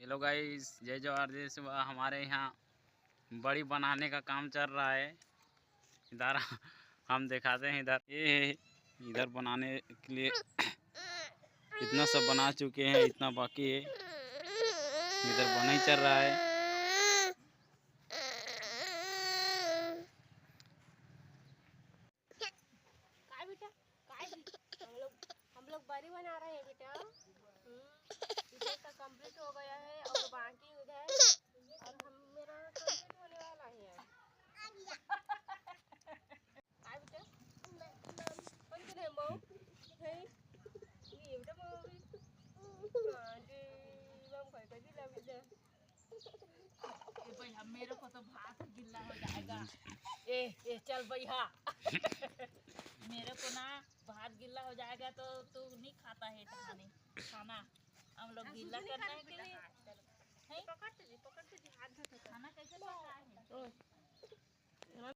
Hello guys, जय जवाहर जय शिवा। हमारे यहाँ बड़ी बनाने का काम चल रहा है। इधर हम दिखाते हैं। इधर बनाने के लिए इतना सब बना चुके हैं, इतना बाकी है। इधर बना ही चल रहा है। हम लोग बड़ी बना रहे हैं बेटा। इधर का कंप्लीट हो गया है और बाकी उधर और हम मेरा कंप्लीट होने वाला है। काय बेटा कौन करे मो है ये बेटा मो जी हम कोई कोई दिला बेटा भैया मेरे को तो भात गिल्ला हो जाएगा। ए चल भैया मेरे को ना भात गिल्ला हो जाएगा तो तू नहीं खाता है खाना। हम लोग गीला करना है के लिए